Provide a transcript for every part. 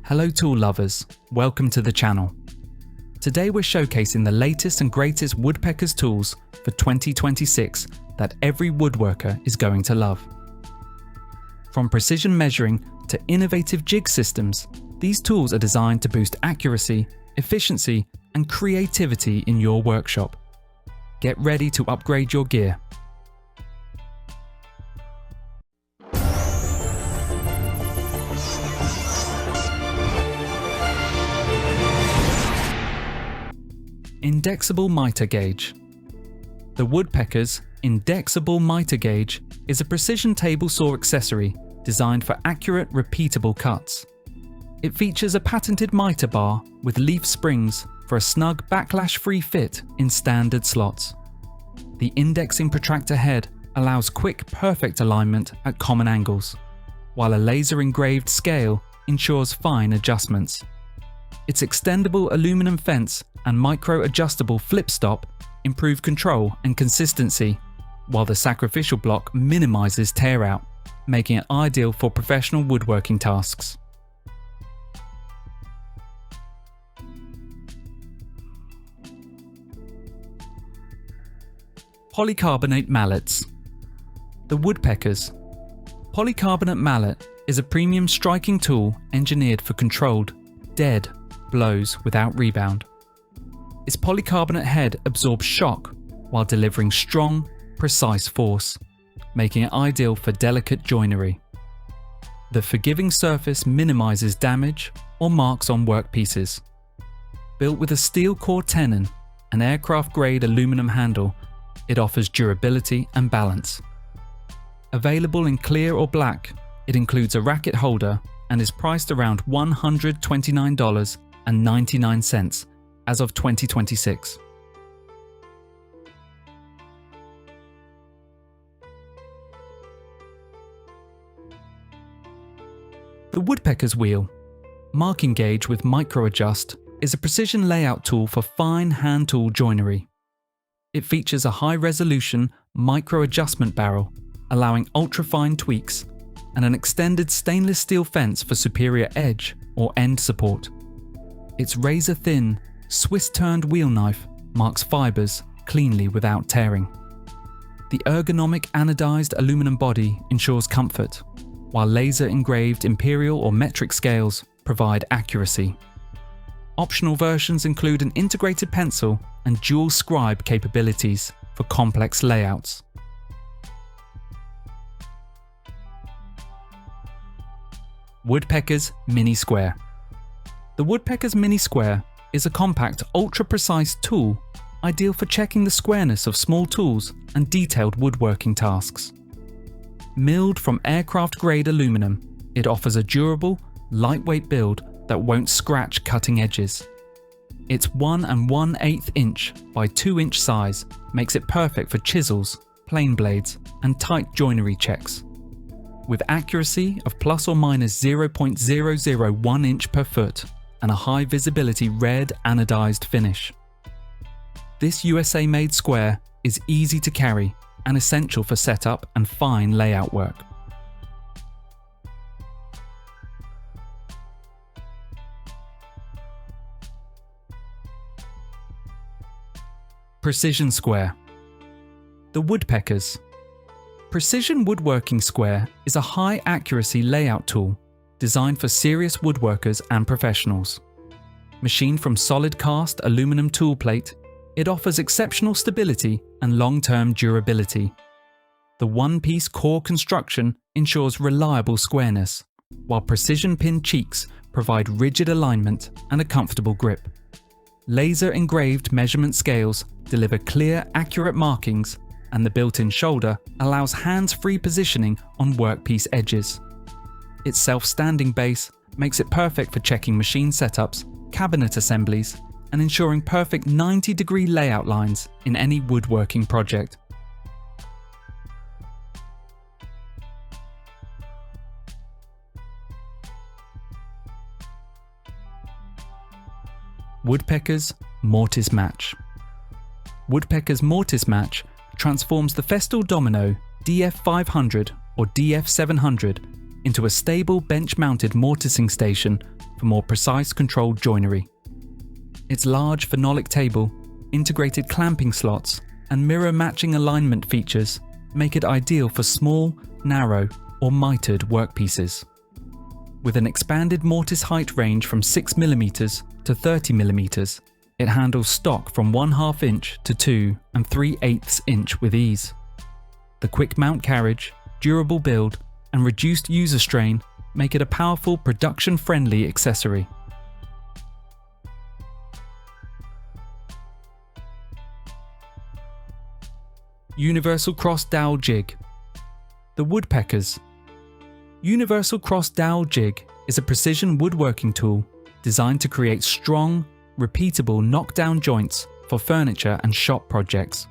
Hello tool lovers, welcome to the channel. Today we're showcasing the latest and greatest Woodpeckers tools for 2026 that every woodworker is going to love. From precision measuring to innovative jig systems, these tools are designed to boost accuracy, efficiency, and creativity in your workshop. Get ready to upgrade your gear. Indexable Miter Gauge. The Woodpeckers Indexable Miter Gauge is a precision table saw accessory designed for accurate, repeatable cuts. It features a patented miter bar with leaf springs for a snug backlash-free fit in standard slots. The indexing protractor head allows quick, perfect alignment at common angles, while a laser-engraved scale ensures fine adjustments. Its extendable aluminum fence and micro-adjustable flip stop improve control and consistency, while the sacrificial block minimizes tear out, making it ideal for professional woodworking tasks. Polycarbonate mallets. The Woodpeckers Polycarbonate mallet is a premium striking tool engineered for controlled, dead blows without rebound. Its polycarbonate head absorbs shock while delivering strong, precise force, making it ideal for delicate joinery. The forgiving surface minimizes damage or marks on workpieces. Built with a steel core tenon and aircraft-grade aluminum handle, it offers durability and balance. Available in clear or black, it includes a racket holder and is priced around $129.99 as of 2026. The Woodpeckers wheel, marking gauge with micro adjust, is a precision layout tool for fine hand tool joinery. It features a high-resolution micro-adjustment barrel, allowing ultra-fine tweaks, and an extended stainless steel fence for superior edge or end support. Its razor-thin, Swiss-turned wheel knife marks fibers cleanly without tearing. The ergonomic anodized aluminum body ensures comfort, while laser-engraved imperial or metric scales provide accuracy. Optional versions include an integrated pencil and dual scribe capabilities for complex layouts. Woodpeckers Mini Square. The Woodpeckers Mini Square is a compact, ultra-precise tool ideal for checking the squareness of small tools and detailed woodworking tasks. Milled from aircraft-grade aluminum, it offers a durable, lightweight build that won't scratch cutting edges. Its 1 1/8 inch by 2 inch size makes it perfect for chisels, plane blades, and tight joinery checks. With accuracy of plus or minus 0.001 inch per foot and a high visibility red anodized finish. This USA-made square is easy to carry and essential for setup and fine layout work. Precision Square. The Woodpeckers Precision Woodworking Square is a high-accuracy layout tool designed for serious woodworkers and professionals. Machined from solid cast aluminum tool plate, it offers exceptional stability and long-term durability. The one-piece core construction ensures reliable squareness, while precision pin cheeks provide rigid alignment and a comfortable grip. Laser-engraved measurement scales deliver clear, accurate markings, and the built-in shoulder allows hands-free positioning on workpiece edges. Its self-standing base makes it perfect for checking machine setups, cabinet assemblies, and ensuring perfect 90-degree layout lines in any woodworking project. Woodpeckers MortiseMatch. Woodpeckers MortiseMatch transforms the Festool Domino DF500 or DF700 into a stable bench-mounted mortising station for more precise controlled joinery. Its large phenolic table, integrated clamping slots, and mirror-matching alignment features make it ideal for small, narrow, or mitered workpieces. With an expanded mortise height range from 6mm to 30mm, it handles stock from 1/2 inch to 2 3/8 inch with ease. The quick mount carriage, durable build, and reduced user strain make it a powerful, production-friendly accessory. Universal Cross Dowel Jig. The Woodpeckers. Universal Cross Dowel Jig is a precision woodworking tool designed to create strong, repeatable knockdown joints for furniture and shop projects.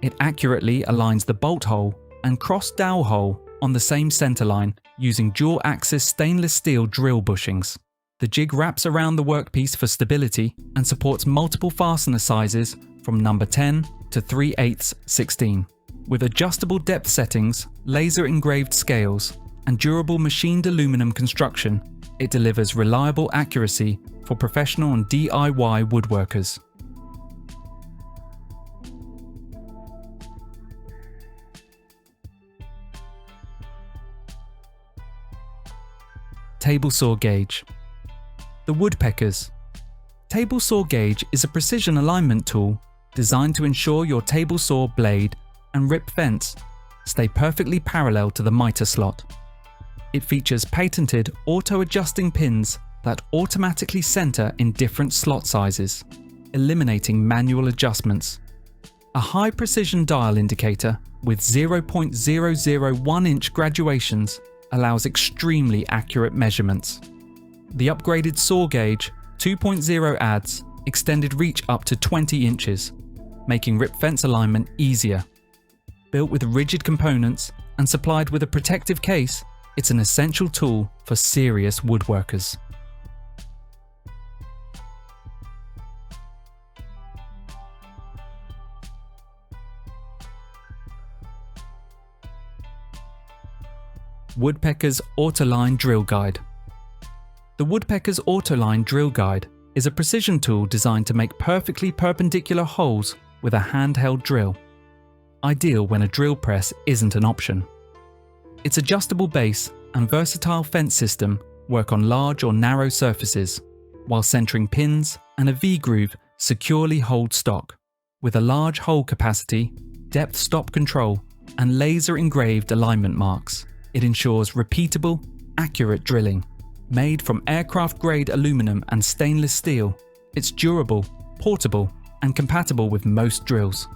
It accurately aligns the bolt hole and cross dowel hole on the same centerline using dual-axis stainless steel drill bushings. The jig wraps around the workpiece for stability and supports multiple fastener sizes from number 10 to 3/8 16. With adjustable depth settings, laser-engraved scales, and durable machined aluminum construction, it delivers reliable accuracy for professional and DIY woodworkers. Table saw gauge. The Woodpeckers. Table saw gauge is a precision alignment tool designed to ensure your table saw blade and rip fence stay perfectly parallel to the miter slot. It features patented auto-adjusting pins that automatically center in different slot sizes, eliminating manual adjustments. A high-precision dial indicator with 0.001 inch graduations allows extremely accurate measurements. The upgraded saw gauge 2.0 adds extended reach up to 20 inches, making rip fence alignment easier. Built with rigid components and supplied with a protective case, it's an essential tool for serious woodworkers. Woodpeckers Autoline Drill Guide. The Woodpeckers Autoline Drill Guide is a precision tool designed to make perfectly perpendicular holes with a handheld drill, ideal when a drill press isn't an option. Its adjustable base and versatile fence system work on large or narrow surfaces, while centering pins and a V-groove securely hold stock. With a large hole capacity, depth stop control, and laser-engraved alignment marks, it ensures repeatable, accurate drilling. Made from aircraft-grade aluminum and stainless steel, it's durable, portable, and compatible with most drills.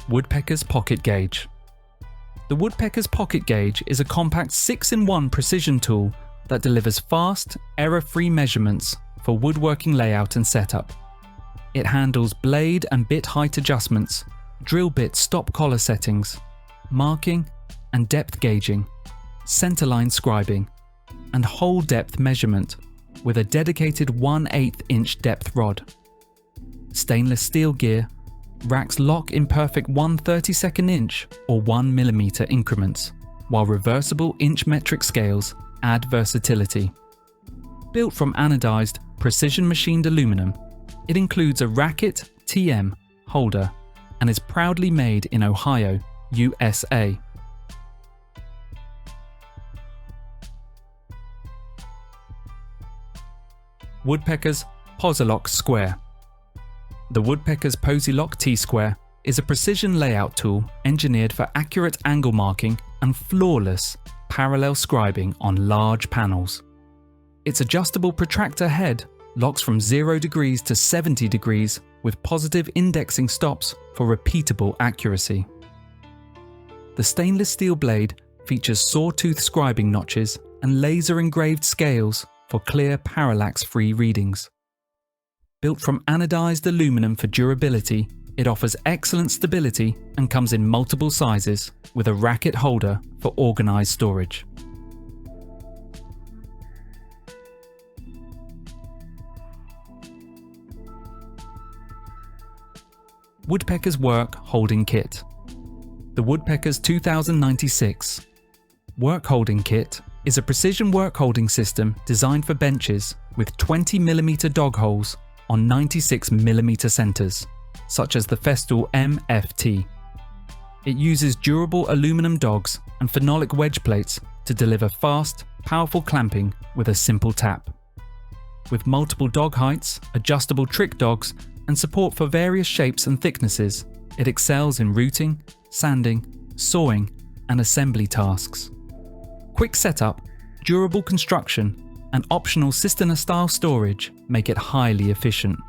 Woodpeckers Pocket Gauge. The Woodpeckers Pocket Gauge is a compact 6-in-1 precision tool that delivers fast, error-free measurements for woodworking layout and setup. It handles blade and bit height adjustments, drill bit stop collar settings, marking and depth gauging, centerline scribing, and hole depth measurement with a dedicated 1/8 inch depth rod. Stainless steel gear, racks lock in perfect 1/32 inch or 1mm increments, while reversible inch metric scales add versatility. Built from anodized, precision machined aluminum, it includes a Racket TM holder and is proudly made in Ohio, USA. Woodpeckers Posilock Tsquare. The Woodpeckers Posilock Tsquare is a precision layout tool engineered for accurate angle marking and flawless parallel scribing on large panels. Its adjustable protractor head locks from 0 degrees to 70 degrees with positive indexing stops for repeatable accuracy. The stainless steel blade features sawtooth scribing notches and laser-engraved scales for clear parallax-free readings. Built from anodized aluminum for durability, it offers excellent stability and comes in multiple sizes with a racket holder for organized storage. Woodpeckers Work Holding Kit. The Woodpeckers 2096 Work Holding Kit is a precision work holding system designed for benches with 20mm dog holes on 96mm centres, such as the Festool MFT. It uses durable aluminum dogs and phenolic wedge plates to deliver fast, powerful clamping with a simple tap. With multiple dog heights, adjustable trick dogs, and support for various shapes and thicknesses, it excels in routing, sanding, sawing, and assembly tasks. Quick setup, durable construction, and optional cisterna-style storage make it highly efficient.